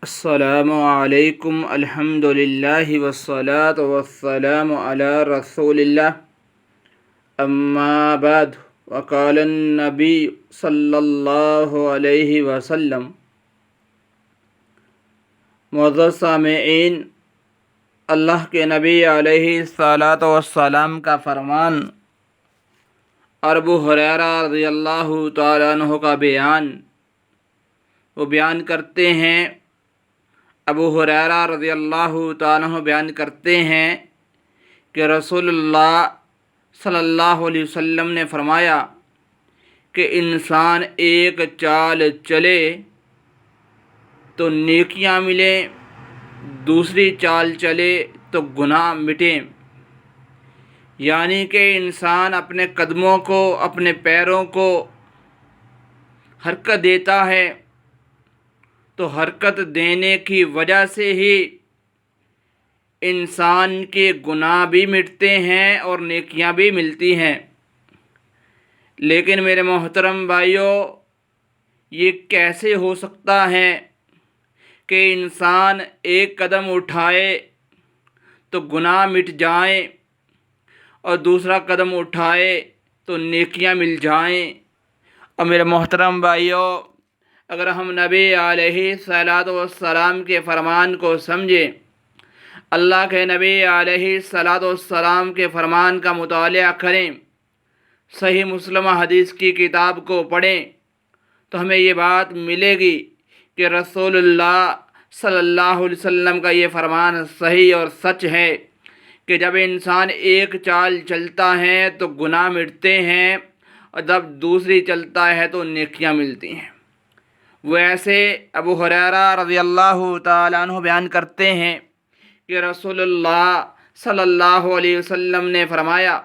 السلام علیکم الحمد للہ والصلاة والسلام علی رسول اللہ اما بعد وقال النبی صلی اللہ علیہ وسلم۔ معزز سامعین، اللہ کے نبی علیہ الصلاۃ والسلام کا فرمان اور ابو ہریرہ رضی اللہ تعالیٰ عنہ کا بیان وہ بیان کرتے ہیں۔ ابو ہریرہ رضی اللہ تعالیٰ عنہ بیان کرتے ہیں کہ رسول اللہ صلی اللہ علیہ وسلم نے فرمایا کہ انسان ایک چال چلے تو نیکیاں ملیں، دوسری چال چلے تو گناہ مٹیں۔ یعنی کہ انسان اپنے قدموں کو، اپنے پیروں کو حرکت دیتا ہے تو حرکت دینے کی وجہ سے ہی انسان کے گناہ بھی مٹتے ہیں اور نیکیاں بھی ملتی ہیں۔ لیکن میرے محترم بھائیوں، یہ کیسے ہو سکتا ہے کہ انسان ایک قدم اٹھائے تو گناہ مٹ جائیں اور دوسرا قدم اٹھائے تو نیکیاں مل جائیں؟ اور میرے محترم بھائیوں، اگر ہم نبی علیہ الصلاۃ والسلام کے فرمان کو سمجھیں، اللہ کے نبی علیہ الصلاۃ والسلام کے فرمان کا مطالعہ کریں، صحیح مسلم حدیث کی کتاب کو پڑھیں، تو ہمیں یہ بات ملے گی کہ رسول اللہ صلی اللہ علیہ وسلم کا یہ فرمان صحیح اور سچ ہے کہ جب انسان ایک چال چلتا ہے تو گناہ مٹتے ہیں اور جب دوسری چلتا ہے تو نیکیاں ملتی ہیں۔ ویسے ابو ہریرہ رضی اللہ تعالیٰ عنہ بیان کرتے ہیں کہ رسول اللہ صلی اللہ علیہ وسلم نے فرمایا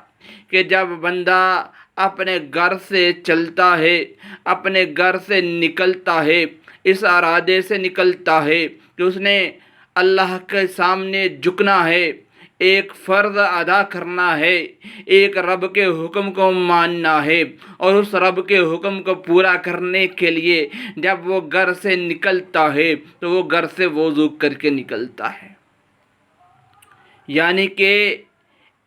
کہ جب بندہ اپنے گھر سے چلتا ہے، اپنے گھر سے نکلتا ہے، اس ارادے سے نکلتا ہے کہ اس نے اللہ کے سامنے جھکنا ہے، ایک فرض ادا کرنا ہے، ایک رب کے حکم کو ماننا ہے، اور اس رب کے حکم کو پورا کرنے کے لیے جب وہ گھر سے نکلتا ہے تو وہ گھر سے وضو کر کے نکلتا ہے۔ یعنی کہ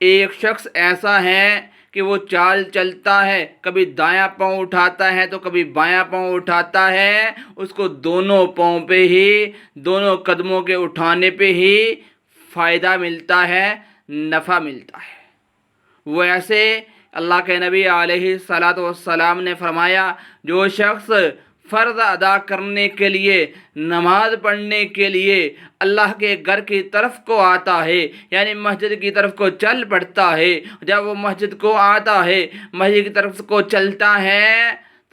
ایک شخص ایسا ہے کہ وہ چال چلتا ہے، کبھی دایاں پاؤں اٹھاتا ہے تو کبھی بایاں پاؤں اٹھاتا ہے، اس کو دونوں پاؤں پہ ہی، دونوں قدموں کے اٹھانے پہ ہی فائدہ ملتا ہے، نفع ملتا ہے۔ وہ ایسے اللہ کے نبی علیہ الصلاۃ والسلام نے فرمایا، جو شخص فرض ادا کرنے کے لیے، نماز پڑھنے کے لیے اللہ کے گھر کی طرف کو آتا ہے، یعنی مسجد کی طرف کو چل پڑتا ہے، جب وہ مسجد کو آتا ہے، مسجد کی طرف کو چلتا ہے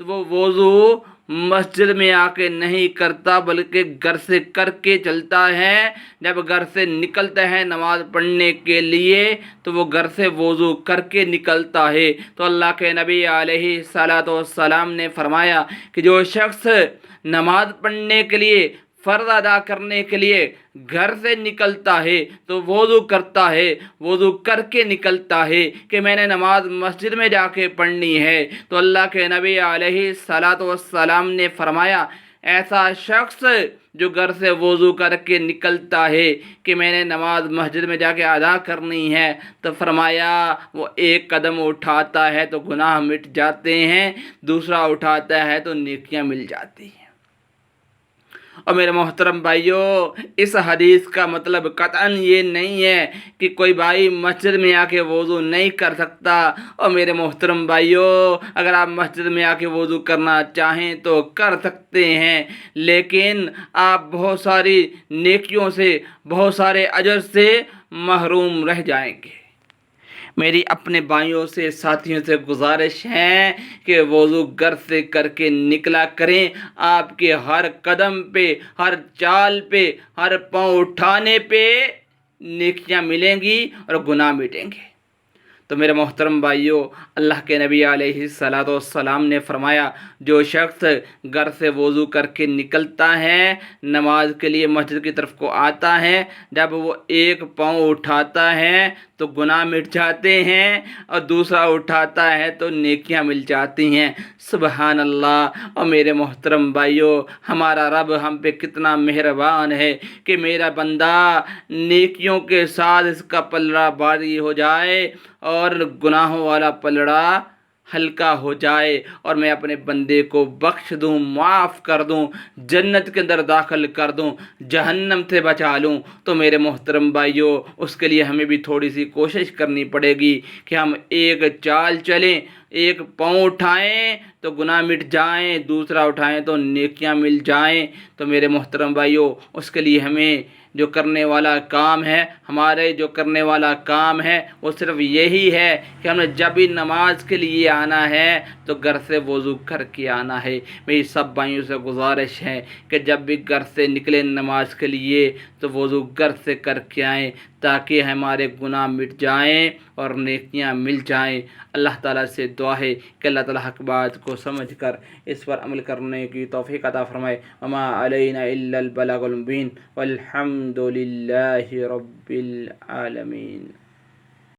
تو وہ وضو مسجد میں آ کے نہیں کرتا بلکہ گھر سے کر کے چلتا ہے۔ جب گھر سے نکلتا ہے نماز پڑھنے کے لیے تو وہ گھر سے وضو کر کے نکلتا ہے۔ تو اللہ کے نبی علیہ الصلاۃ والسلام نے فرمایا کہ جو شخص نماز پڑھنے کے لیے، فرض ادا کرنے کے لیے گھر سے نکلتا ہے تو وضو کرتا ہے، وضو کر کے نکلتا ہے کہ میں نے نماز مسجد میں جا کے پڑھنی ہے، تو اللہ کے نبی علیہ الصلاۃ والسلام نے فرمایا ایسا شخص جو گھر سے وضو کر کے نکلتا ہے کہ میں نے نماز مسجد میں جا کے ادا کرنی ہے، تو فرمایا وہ ایک قدم اٹھاتا ہے تو گناہ مٹ جاتے ہیں، دوسرا اٹھاتا ہے تو نیکیاں مل جاتی ہیں۔ اور میرے محترم بھائیوں، اس حدیث کا مطلب قطعاً یہ نہیں ہے کہ کوئی بھائی مسجد میں آ کے وضو نہیں کر سکتا۔ اور میرے محترم بھائیوں، اگر آپ مسجد میں آ کے وضو کرنا چاہیں تو کر سکتے ہیں، لیکن آپ بہت ساری نیکیوں سے، بہت سارے اجر سے محروم رہ جائیں گے۔ میری اپنے بھائیوں سے، ساتھیوں سے گزارش ہے کہ وضو گھر سے کر کے نکلا کریں۔ آپ کے ہر قدم پہ، ہر چال پہ، ہر پاؤں اٹھانے پہ نیکیاں ملیں گی اور گناہ مٹیں گے۔ تو میرے محترم بھائیوں، اللہ کے نبی علیہ الصلاۃ والسلام نے فرمایا جو شخص گھر سے وضو کر کے نکلتا ہے، نماز کے لیے مسجد کی طرف کو آتا ہے، جب وہ ایک پاؤں اٹھاتا ہے تو گناہ مٹ جاتے ہیں، اور دوسرا اٹھاتا ہے تو نیکیاں مل جاتی ہیں۔ سبحان اللہ۔ اور میرے محترم بھائیو، ہمارا رب ہم پہ کتنا مہربان ہے کہ میرا بندہ نیکیوں کے ساتھ اس کا پلڑا بھاری ہو جائے اور گناہوں والا پلڑا ہلکا ہو جائے، اور میں اپنے بندے کو بخش دوں، معاف کر دوں، جنت کے اندر داخل کر دوں، جہنم سے بچا لوں۔ تو میرے محترم بھائیو، اس کے لیے ہمیں بھی تھوڑی سی کوشش کرنی پڑے گی کہ ہم ایک چال چلیں، ایک پاؤں اٹھائیں تو گناہ مٹ جائیں، دوسرا اٹھائیں تو نیکیاں مل جائیں۔ تو میرے محترم بھائیو، اس کے لیے ہمیں جو کرنے والا کام ہے، ہمارے جو کرنے والا کام ہے وہ صرف یہی ہے کہ ہم نے جب بھی نماز کے لیے آنا ہے تو گھر سے وضو کر کے آنا ہے۔ میری سب بھائیوں سے گزارش ہے کہ جب بھی گھر سے نکلیں نماز کے لیے تو وضو گھر سے کر کے آئیں، تاکہ ہمارے گناہ مٹ جائیں اور نیکیاں مل جائیں۔ اللہ تعالیٰ سے دعا ہے کہ اللہ تعالیٰ حق بات کو سمجھ کر اس پر عمل کرنے کی توفیق عطا فرمائے۔ وما علینا الا البلاغ المبین والحمد للہ رب العالمین۔